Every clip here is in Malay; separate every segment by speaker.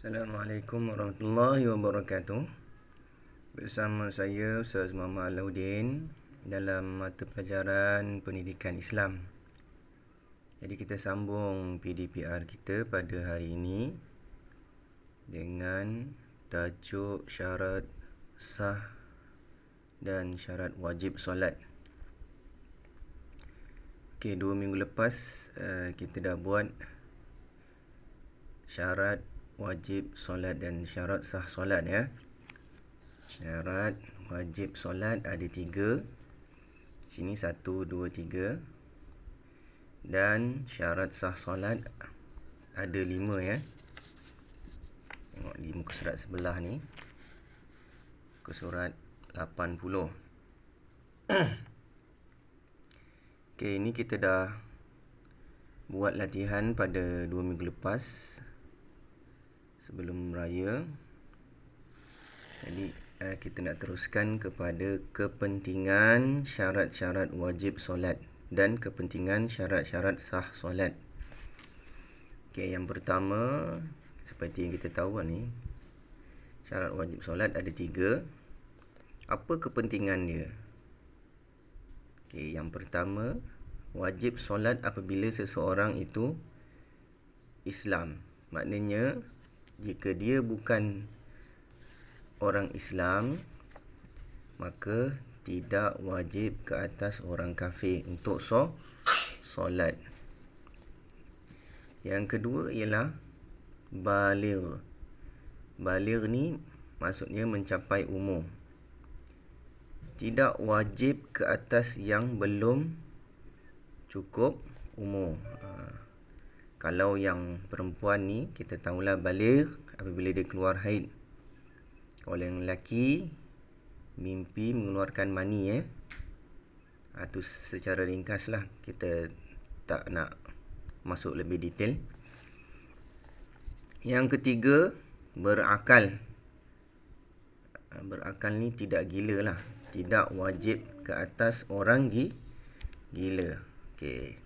Speaker 1: Assalamualaikum warahmatullahi wabarakatuh. Bersama saya Ustaz Muhammad Alauddin dalam mata pelajaran Pendidikan Islam. Jadi kita sambung PDPR kita pada hari ini dengan tajuk syarat sah dan syarat wajib solat. Okey, 2 minggu lepas kita dah buat syarat wajib solat dan syarat sah solat ya. Syarat wajib solat ada 3. Sini 1, 2, 3. Dan syarat sah solat ada 5 ya. Tengok di muka surat sebelah ni. Muka surat 80. Okey, ini kita dah buat latihan pada 2 minggu lepas sebelum raya. Jadi kita nak teruskan kepada kepentingan syarat-syarat wajib solat dan kepentingan syarat-syarat sah solat. Okey, yang pertama seperti yang kita tahu ni, syarat wajib solat ada 3. Apa kepentingan dia? Okey, yang pertama, wajib solat apabila seseorang itu Islam. Maknanya jika dia bukan orang Islam, maka tidak wajib ke atas orang kafir untuk solat. Yang kedua ialah baligh. Baligh ni maksudnya mencapai umur. Tidak wajib ke atas yang belum cukup umur. Kalau yang perempuan ni kita tahulah baligh apabila dia keluar haid. Kalau yang lelaki mimpi mengeluarkan mani itu secara ringkas lah, kita tak nak masuk lebih detail. Yang ketiga, berakal. Berakal ni tidak gila lah, tidak wajib ke atas orang gila. Okey.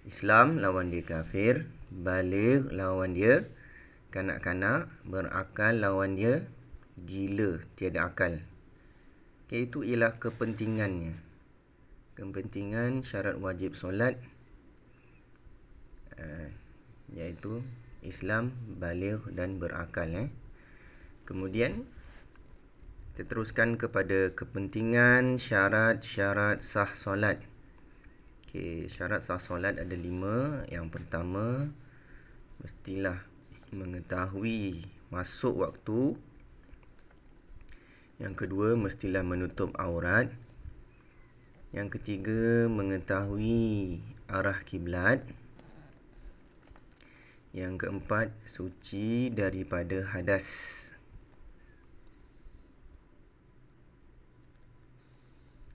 Speaker 1: Islam lawan dia kafir, baligh lawan dia kanak-kanak, berakal lawan dia gila, tiada akal. Okey, itu ialah kepentingannya. Kepentingan syarat wajib solat iaitu Islam, baligh dan berakal. Kemudian kita teruskan kepada kepentingan syarat-syarat sah solat. Okey, syarat sah solat ada 5. Yang pertama, mestilah mengetahui masuk waktu. Yang kedua, mestilah menutup aurat. Yang ketiga, mengetahui arah kiblat. Yang keempat, suci daripada hadas.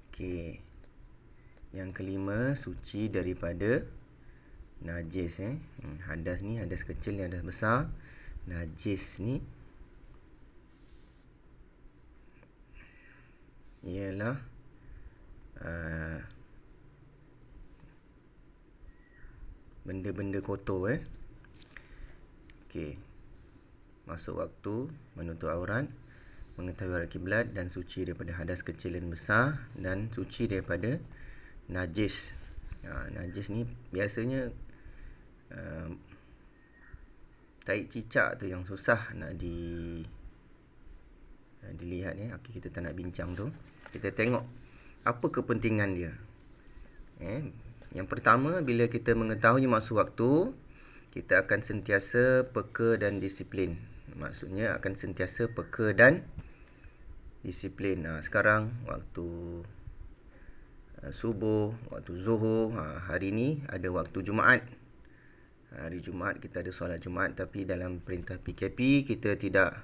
Speaker 1: Okey. Yang kelima, suci daripada najis. Hadas ni, hadas kecil ni, hadas besar. Najis ni ialah benda-benda kotor. Okey. Masuk waktu, menutup aurat, mengetahui arah kiblat dan suci daripada hadas kecil dan besar, dan suci daripada najis. Najis ni biasanya tahi cicak tu yang susah nak dilihat. Okey, kita tak nak bincang tu. Kita tengok apa kepentingan dia. Yang pertama, bila kita mengetahui masuk waktu, kita akan sentiasa peka dan disiplin. Maksudnya akan sentiasa peka dan disiplin. Sekarang waktu subuh, waktu zuhur. Hari ni ada waktu Jumaat. Hari Jumaat kita ada solat Jumaat, tapi dalam perintah PKP kita tidak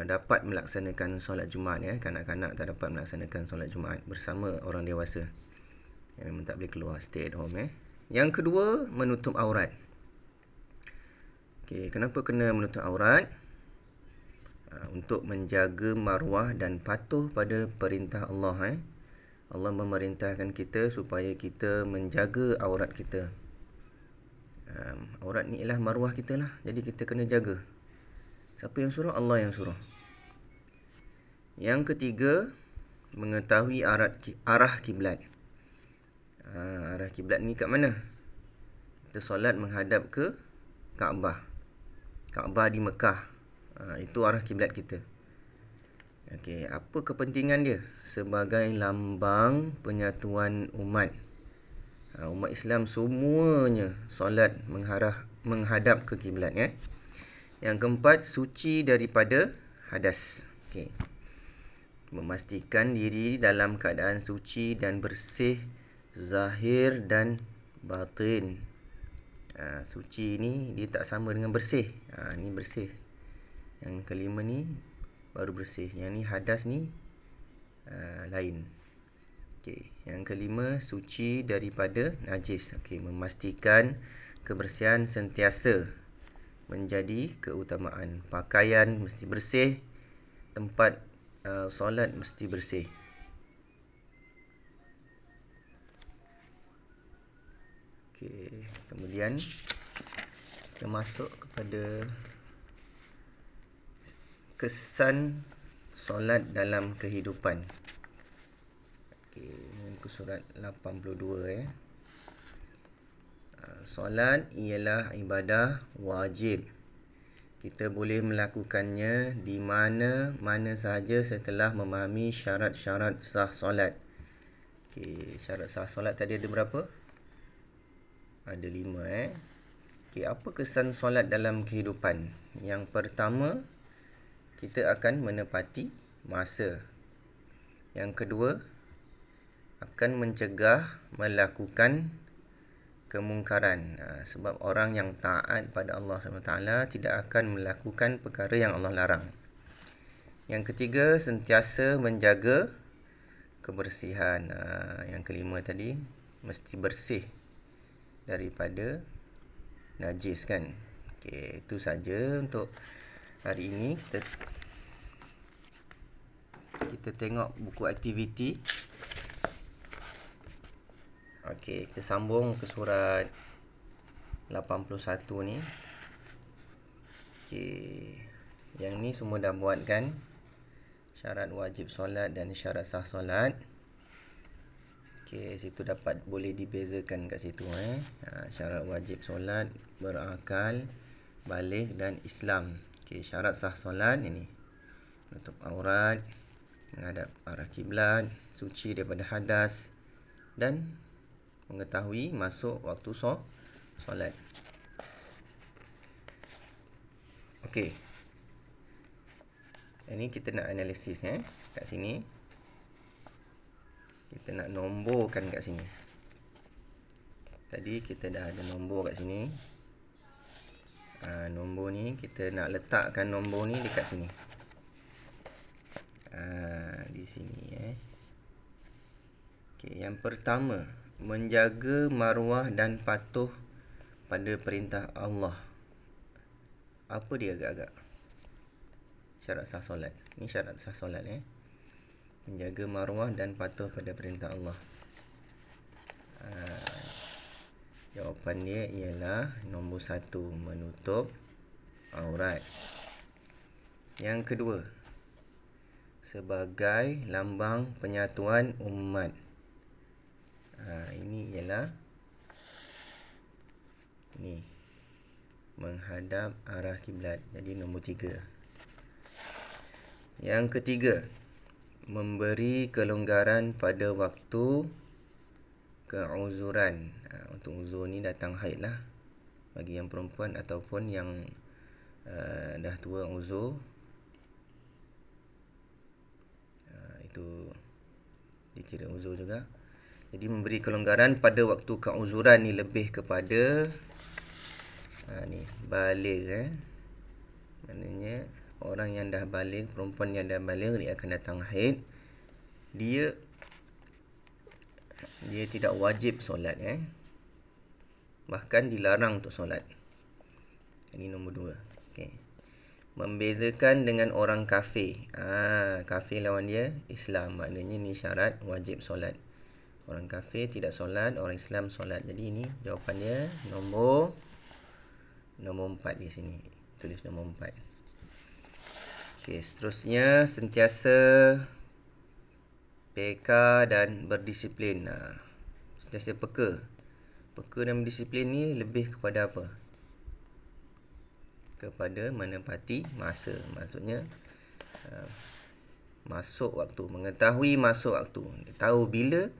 Speaker 1: dapat melaksanakan solat Jumaat. Kanak-kanak tak dapat melaksanakan solat Jumaat bersama orang dewasa. Memang tak boleh keluar, stay at home. Yang kedua, menutup aurat. Okey, kenapa kena menutup aurat? Untuk menjaga maruah dan patuh pada perintah Allah. Allah memerintahkan kita supaya kita menjaga aurat kita. Aurat ni ialah maruah kita lah. Jadi kita kena jaga. Siapa yang suruh? Allah yang suruh. Yang ketiga, mengetahui arah kiblat. Arah kiblat ni kat mana? Kita solat menghadap ke Kaabah. Kaabah di Mekah. Itu arah kiblat kita. Okey, apa kepentingan dia? Sebagai lambang penyatuan umat. Umat Islam semuanya solat menghadap ke kiblat, ya. Yang keempat, suci daripada hadas. Okey. Memastikan diri dalam keadaan suci dan bersih zahir dan batin. Suci ni dia tak sama dengan bersih. Ni bersih. Yang kelima ni baru bersih. Yang ni hadas ni lain. Okey, yang kelima, suci daripada najis. Okey, memastikan kebersihan sentiasa menjadi keutamaan. Pakaian mesti bersih, tempat solat mesti bersih. Okey, kemudian kita masuk kepada kesan solat dalam kehidupan. Okey, muka surat 82, solat ialah ibadah wajib. Kita boleh melakukannya di mana-mana sahaja setelah memahami syarat-syarat sah solat. Okey, syarat sah solat tadi ada berapa? Ada 5, Okey, apa kesan solat dalam kehidupan? Yang pertama, kita akan menepati masa. Yang kedua, akan mencegah melakukan kemungkaran. Sebab orang yang taat pada Allah SWT tidak akan melakukan perkara yang Allah larang. Yang ketiga, sentiasa menjaga kebersihan. Yang kelima tadi, mesti bersih daripada najis, kan. Okey, itu saja untuk hari ini. Kita tengok buku aktiviti. Okey, kita sambung ke surat 81 ni. Okey, yang ni semua dah buat, kan? Syarat wajib solat dan syarat sah solat. Okey, situ boleh dibezakan kat situ, syarat wajib solat, berakal, baligh dan Islam. Okey, syarat sah solat ini menutup aurat, menghadap arah kiblat, suci daripada hadas dan mengetahui masuk waktu solat. Okey. Ini kita nak analisis, kat sini. Kita nak nomborkan kat sini. Tadi kita dah ada nombor kat sini. Nombor ni kita nak letakkan nombor ni dekat sini. Di sini, Okey, yang pertama, menjaga maruah dan patuh pada perintah Allah. Apa dia agak-agak? Syarat sah solat. Ni syarat sah solat, menjaga maruah dan patuh pada perintah Allah. Jawapan dia ialah nombor 1, menutup aurat. Yang kedua, sebagai lambang penyatuan umat. Ini ialah ni, menghadap arah kiblat. Jadi nombor 3. Yang ketiga, memberi kelonggaran pada waktu keuzuran. Untuk uzur ni datang haid lah, bagi yang perempuan ataupun yang dah tua uzur. Itu dikira uzur juga. Jadi memberi kelonggaran pada waktu keuzuran ni lebih kepada ni baligh, maknanya orang yang dah baligh, perempuan yang dah baligh, dia akan datang haid. Dia tidak wajib solat, bahkan dilarang untuk solat. Ini nombor 2. Okey. Membezakan dengan orang kafir. Kafir lawan dia Islam, maknanya ni syarat wajib solat. Orang kafir tidak solat, orang Islam solat. Jadi ini jawapan dia nombor Nombor 4 di sini. Tulis nombor 4. Okey, seterusnya sentiasa peka dan berdisiplin. Sentiasa peka. Peka dan berdisiplin ni lebih kepada apa? Kepada menepati masa. Maksudnya masuk waktu, mengetahui masuk waktu. Dia tahu bila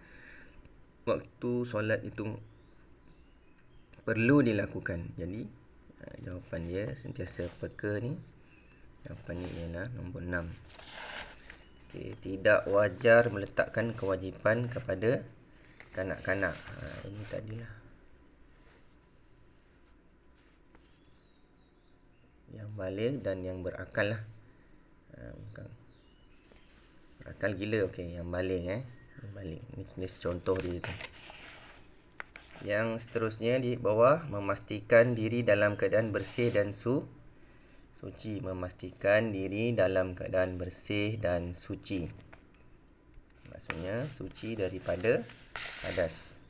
Speaker 1: waktu solat itu perlu dilakukan. Jadi jawapan dia sentiasa peka ni. Jawapan ni ialah nombor 6. Okey, tidak wajar meletakkan kewajipan kepada kanak-kanak. Ini tadilah. Yang baligh dan yang berakal lah. Bukan. Berakal gila, okey. Yang baligh Yang baligh. Ini tulis contoh dia tu. Yang seterusnya di bawah, memastikan diri dalam keadaan bersih dan suci. Memastikan diri dalam keadaan bersih dan suci. Maksudnya suci daripada hadas.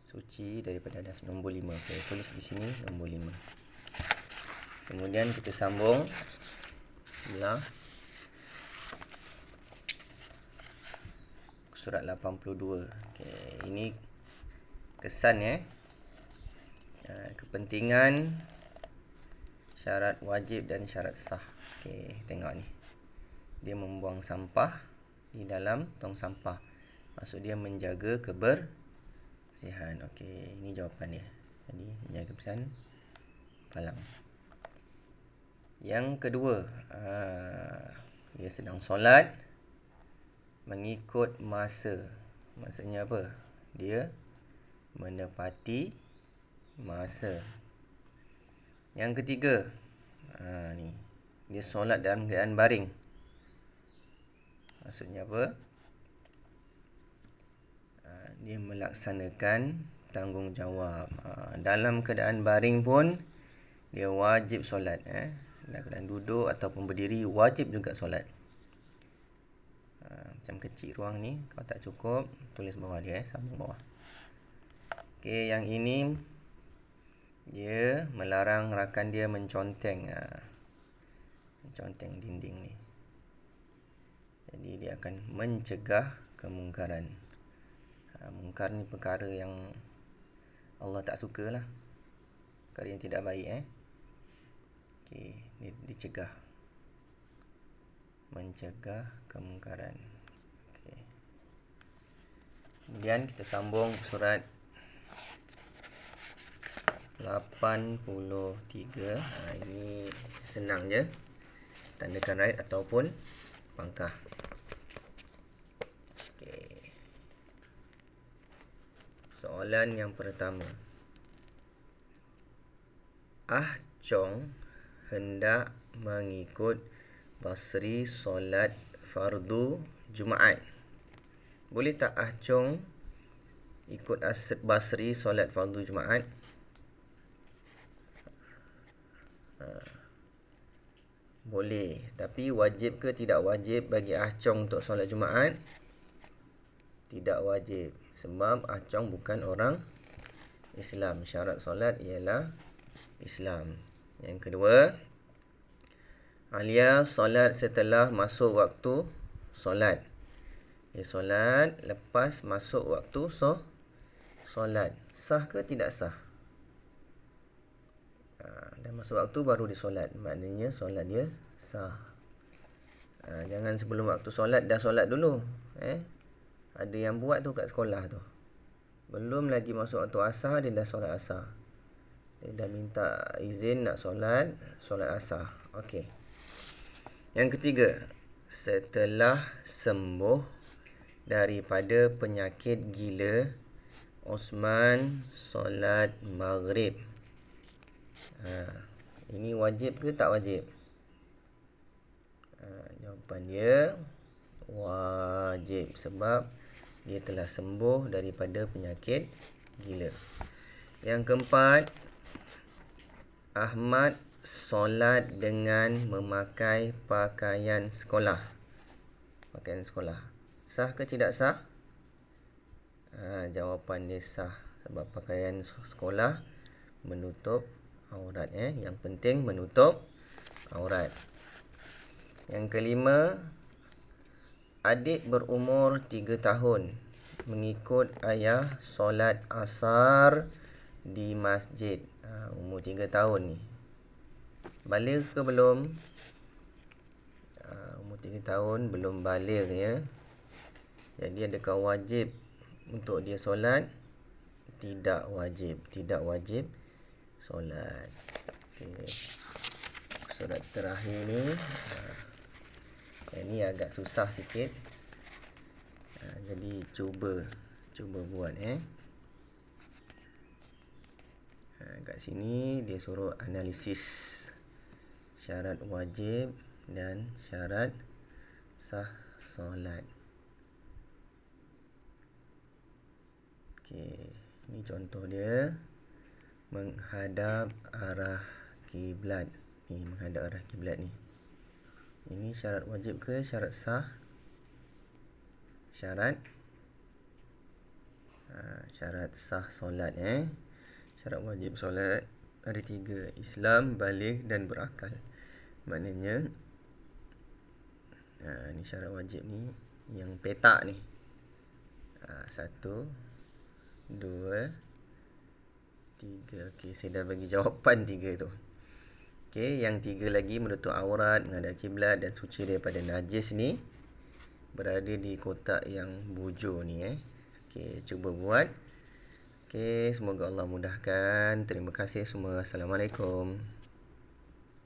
Speaker 1: Suci daripada hadas. Nombor 5. Okey, tulis di sini nombor 5. Kemudian kita sambung. Bismillah. Surat 82. Okey, ini kesan kepentingan syarat wajib dan syarat sah. Okey, tengok ni. Dia membuang sampah di dalam tong sampah. Maksud dia menjaga kebersihan. Okey, ini jawapan dia. Jadi menjaga kebersihan palang. Yang kedua, dia sedang solat mengikut masa. Maksudnya apa? Dia menepati masa. Yang ketiga, ni. Dia solat dalam keadaan baring. Maksudnya apa? Dia melaksanakan tanggungjawab. Dalam keadaan baring pun dia wajib solat. Dalam keadaan duduk ataupun berdiri wajib juga solat. Macam kecil ruang ni. Kalau tak cukup, tulis bawah dia. Sambung bawah. Okey, yang ini dia melarang rakan dia menconteng. Menconteng dinding ni. Jadi dia akan mencegah kemungkaran. Mungkar ni perkara yang Allah tak suka lah. Perkara yang tidak baik. Okey, dia dicegah. Mencegah kemungkaran. Okey. Kemudian kita sambung surat 83. Ini senang je. Tandakan right ataupun pangkah. Soalan yang pertama. Ah Chong hendak mengikut Basri solat fardu Jumaat. Boleh tak Ah Chong ikut Basri solat fardu Jumaat? Boleh. Tapi wajib ke tidak wajib bagi Ah Chong untuk solat Jumaat? Tidak wajib. Sebab Ah Chong bukan orang Islam. Syarat solat ialah Islam. Yang kedua, Alia solat setelah masuk waktu solat. Dia solat lepas masuk waktu solat. Sah ke tidak sah? Dah masuk waktu baru dia solat. Maknanya solat dia sah. Jangan sebelum waktu solat dah solat dulu. Ada yang buat tu kat sekolah tu. Belum lagi masuk waktu asar, dia dah solat asar. Dia dah minta izin nak solat asar. Okey. Yang ketiga, setelah sembuh daripada penyakit gila, Osman solat maghrib. Ini wajib ke tak wajib? Jawapan dia wajib sebab dia telah sembuh daripada penyakit gila. Yang keempat, Ahmad solat dengan memakai pakaian sekolah. Pakaian sekolah. Sah ke tidak sah? Jawapan dia sah sebab pakaian sekolah menutup aurat. Yang penting menutup aurat. Yang kelima, adik berumur 3 tahun mengikut ayah solat asar di masjid. Umur 3 tahun ni. Baligh ke belum? Umur 3 tahun belum baligh ya. Jadi adakah wajib untuk dia solat? Tidak wajib solat. Okey. Surat terakhir ni, yang ni agak susah sikit. Jadi cuba buat kat sini dia suruh analisis syarat wajib dan syarat sah solat. Okey, ni contoh dia. Menghadap arah kiblat. Ni menghadap arah kiblat ni. Ini syarat wajib ke syarat sah? Syarat sah solat Syarat wajib solat ada 3. Islam, baligh dan berakal. Maknanya ni syarat wajib ni yang petak ni. 1 2 3. Okey, saya dah bagi jawapan 3 tu. Okey, yang 3 lagi menutup aurat, menghadap kiblat dan suci daripada najis ni berada di kotak yang bujur ni Okey, cuba buat. Okey, semoga Allah mudahkan. Terima kasih semua. Assalamualaikum.